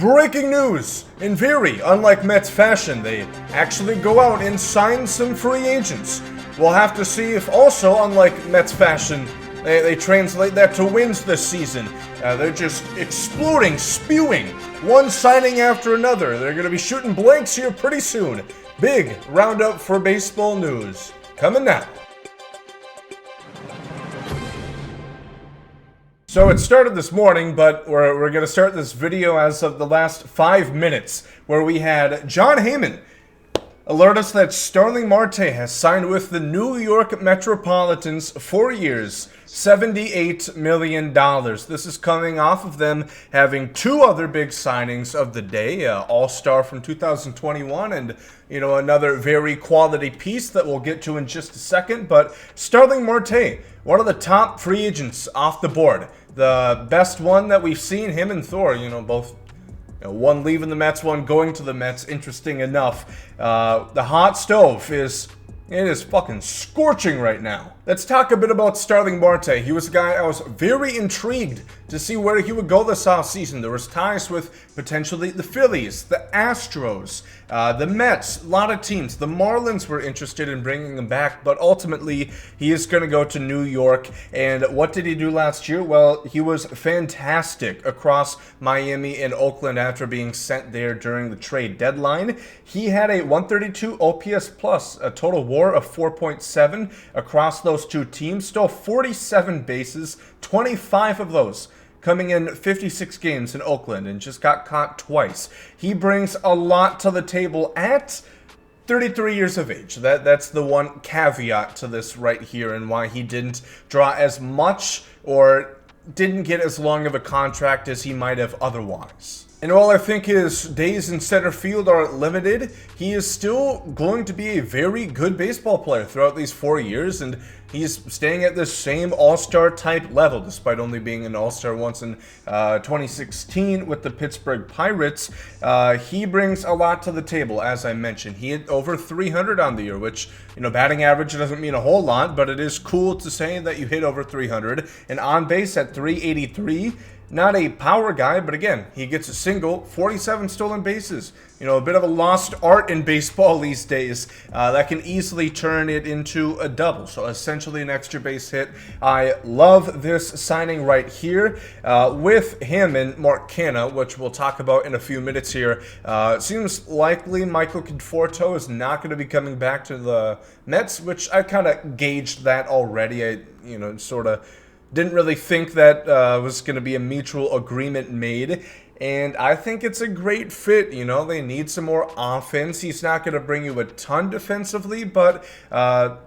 Breaking news! In very unlike Mets fashion, they actually go out and sign some free agents. We'll have to see if also, unlike Mets fashion, they translate that to wins this season. They're just exploding, spewing, one signing after another. They're going to be shooting blanks here pretty soon. Big roundup for baseball news. Coming now. So it started this morning, but we're going to start this video as of the last 5 minutes, where we had Jon Heyman alert us that Starling Marte has signed with the New York Metropolitans 4 years, $78 million. This is coming off of them having two other big signings of the day, All-Star from 2021 and, another very quality piece that we'll get to in just a second. But Starling Marte, one of the top free agents off the board. The best one that we've seen, him and Thor, both one leaving the Mets, one going to the Mets. Interesting enough. The hot stove is fucking scorching right now. Let's talk a bit about Starling Marte. He was a guy I was very intrigued to see where he would go this offseason. There was ties with potentially the Phillies, the Astros, the Mets, a lot of teams. The Marlins were interested in bringing him back, but ultimately he is going to go to New York. And what did he do last year? Well, he was fantastic across Miami and Oakland after being sent there during the trade deadline. He had a 132 OPS plus, a total WAR of 4.7 across those two teams. Still 47 bases, 25 of those coming in 56 games in Oakland, and just got caught twice. He brings a lot to the table at 33 years of age. That's the one caveat to this right here, and why he didn't draw as much or didn't get as long of a contract as he might have otherwise. And while I think his days in center field are limited, he is still going to be a very good baseball player throughout these 4 years, and he's staying at this same all-star type level, despite only being an all-star once in 2016 with the Pittsburgh Pirates. He brings a lot to the table, as I mentioned. He hit over 300 on the year, which, batting average doesn't mean a whole lot, but it is cool to say that you hit over 300. And on base at 383. Not a power guy, but again, he gets a single, 47 stolen bases. A bit of a lost art in baseball these days. That can easily turn it into a double. So essentially an extra base hit. I love this signing right here with him and Mark Canha, which we'll talk about in a few minutes here. Seems likely Michael Conforto is not going to be coming back to the Mets, which I kind of gauged that already. I, sort of didn't really think that was going to be a mutual agreement made. And I think it's a great fit. They need some more offense. He's not going to bring you a ton defensively, but I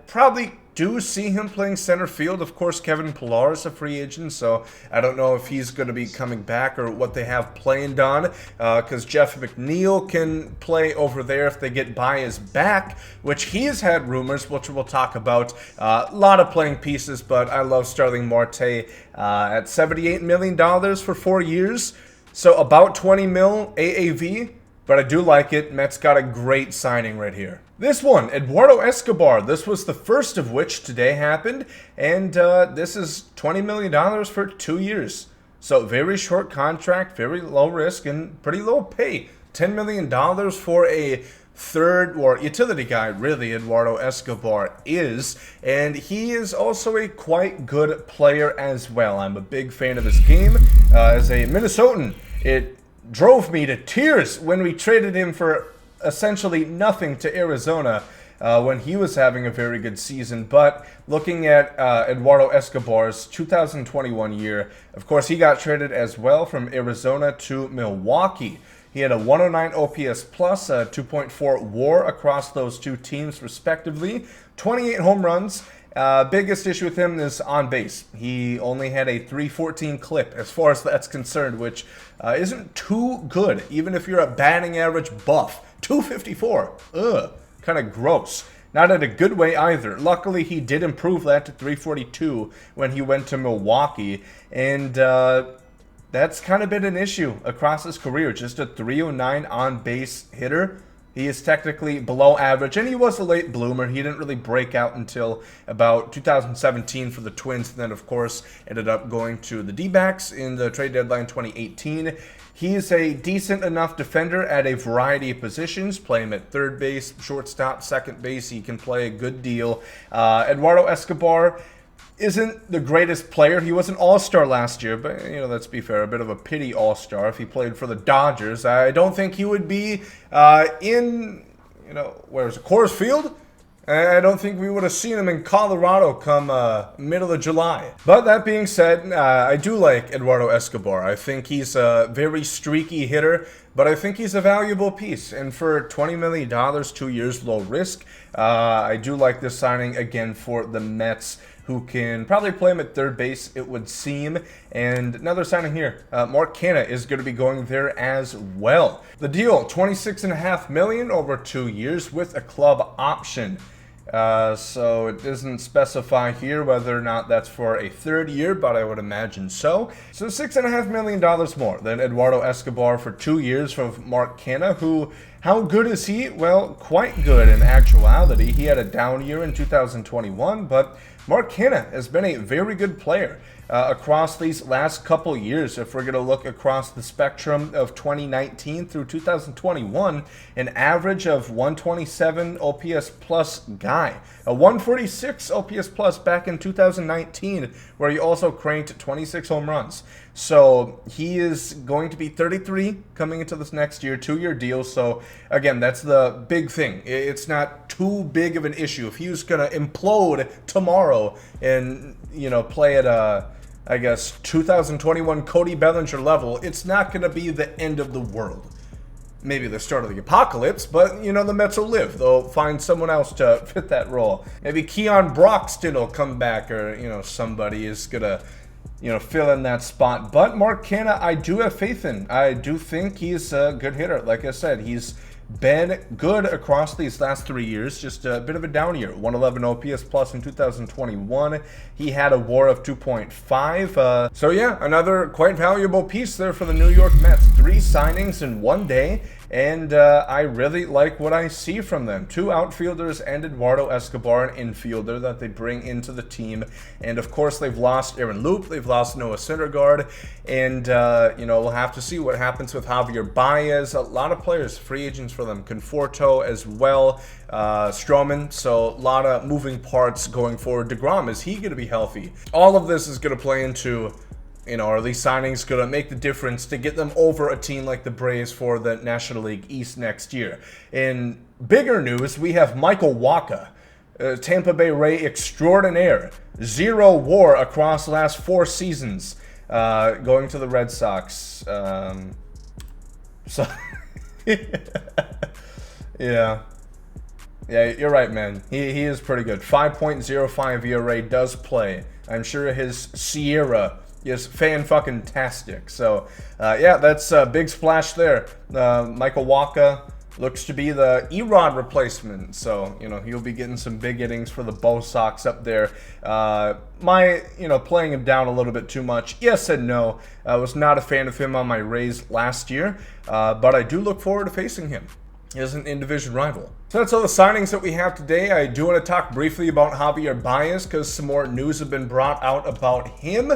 probably do see him playing center field. Of course, Kevin Pillar is a free agent, so I don't know if he's going to be coming back or what they have planned on, because Jeff McNeil can play over there if they get Baez back, which he's had rumors, which we'll talk about. A lot of playing pieces, but I love Starling Marte at $78 million for 4 years, so about 20 mil AAV. But I do like it. Mets got a great signing right here. This one, Eduardo Escobar. This was the first of which today happened. And this is $20 million for 2 years. So very short contract, very low risk, and pretty low pay. $10 million for a third or utility guy, really, Eduardo Escobar is. And he is also a quite good player as well. I'm a big fan of his game. As a Minnesotan, it drove me to tears when we traded him for essentially nothing to Arizona when he was having a very good season. But looking at Eduardo Escobar's 2021 year, of course, he got traded as well from Arizona to Milwaukee. He had a 109 OPS plus, a 2.4 WAR across those two teams respectively, 28 home runs. Biggest issue with him is on base. He only had a 314 clip as far as that's concerned, which isn't too good, even if you're a batting average buff. 254. Ugh. Kind of gross. Not in a good way either. Luckily, he did improve that to 342 when he went to Milwaukee. And that's kind of been an issue across his career. Just a 309 on base hitter. He is technically below average, and he was a late bloomer. He didn't really break out until about 2017 for the Twins, and then, of course, ended up going to the D-backs in the trade deadline 2018. He's a decent enough defender at a variety of positions. Play him at third base, shortstop, second base. He can play a good deal. Eduardo Escobar isn't the greatest player. He was an all-star last year, but, you know, let's be fair, a bit of a pity all-star if he played for the Dodgers. I don't think he would be in, you know, where's it, Coors Field? I don't think we would have seen him in Colorado come middle of July. But that being said, I do like Eduardo Escobar. I think he's a very streaky hitter, but I think he's a valuable piece. And for $20 million, 2 years, low risk, I do like this signing again for the Mets, who can probably play him at third base, it would seem. And another signing here, Mark Canha is going to be going there as well. The deal, $26.5 million over 2 years with a club option. So it doesn't specify here whether or not that's for a third year, but I would imagine so. So $6.5 million more than Eduardo Escobar for 2 years from Mark Canha, who, how good is he? Well, quite good in actuality. He had a down year in 2021, but Mark Canha has been a very good player across these last couple years. If we're going to look across the spectrum of 2019 through 2021, an average of 127 OPS plus guy. A 146 OPS plus back in 2019, where he also cranked 26 home runs. So he is going to be 33 coming into this next year, 2-year deal. So again, that's the big thing. It's not too big of an issue. If he was going to implode tomorrow and, you know, play at I guess 2021 Cody Bellinger level, it's not going to be the end of the world. Maybe the start of the apocalypse, but, you know, the Mets will live. They'll find someone else to fit that role. Maybe Keon Broxton will come back, or, you know, somebody is going to, you know, fill in that spot. But Mark Canha, I do have faith in. I do think he's a good hitter. Like I said, he's been good across these last 3 years. Just a bit of a down year. 111 OPS plus in 2021. He had a WAR of 2.5. So yeah, another quite valuable piece there for the New York Mets. 3 signings in 1 day. And I really like what I see from them. 2 outfielders and Eduardo Escobar, an infielder that they bring into the team. And of course, they've lost Aaron Loop. They've lost Noah Syndergaard. And, you know, we'll have to see what happens with Javier Baez. A lot of players, free agents for them. Conforto as well. Stroman. So a lot of moving parts going forward. DeGrom, is he going to be healthy? All of this is going to play into, you know, are these signings going to make the difference to get them over a team like the Braves for the National League East next year? In bigger news, we have Michael Wacha, Tampa Bay Ray extraordinaire. 0 WAR across the last 4 seasons, going to the Red Sox. So, yeah. Yeah, you're right, man. He is pretty good. 5.05 ERA, does play. I'm sure his Sierra is fan-fucking-tastic. So, yeah, that's a big splash there. Michael Wacha looks to be the Erod replacement. So, you know, he'll be getting some big innings for the Bo Sox up there. You know, playing him down a little bit too much. Yes and no. I was not a fan of him on my Rays last year. But I do look forward to facing him as an in-division rival. So that's all the signings that we have today. I do want to talk briefly about Javier Baez because some more news have been brought out about him.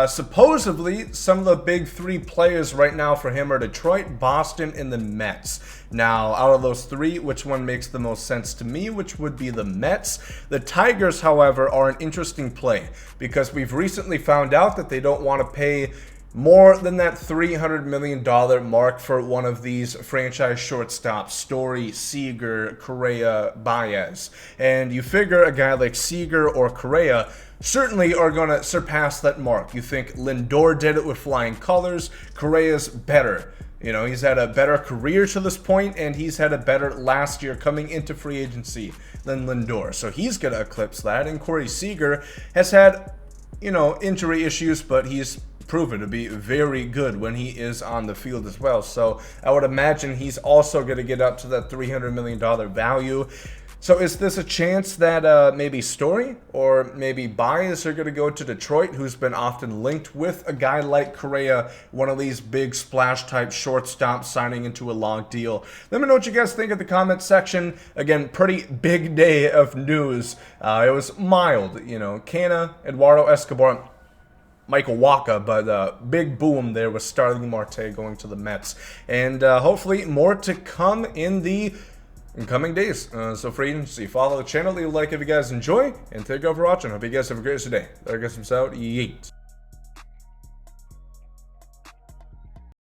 Supposedly, some of the big 3 players right now for him are Detroit, Boston, and the Mets. Now, out of those 3, which one makes the most sense to me, which would be the Mets? The Tigers, however, are an interesting play because we've recently found out that they don't want to pay more than that $300 million mark for one of these franchise shortstops, Story, Seager, Correa, Baez. And you figure a guy like Seager or Correa certainly are going to surpass that mark. You think Lindor did it with flying colors. Correa's better. You know, he's had a better career to this point, and he's had a better last year coming into free agency than Lindor. So he's going to eclipse that. And Corey Seager has had, you know, injury issues, but he's proven to be very good when he is on the field as well. So I would imagine he's also going to get up to that $300 million value. So is this a chance that maybe Story or maybe Baez are going to go to Detroit, who's been often linked with a guy like Correa, one of these big splash type shortstops signing into a long deal? Let me know what you guys think in the comment section. Again, pretty big day of news. It was mild, you know. Canha, Eduardo Escobar. Michael Waka, but big boom there with Starling Marte going to the Mets. And hopefully more to come in the coming days. So for agency, follow the channel, leave a like if you guys enjoy, and thank you all for watching. Hope you guys have a great day. There goes some out. Yeet.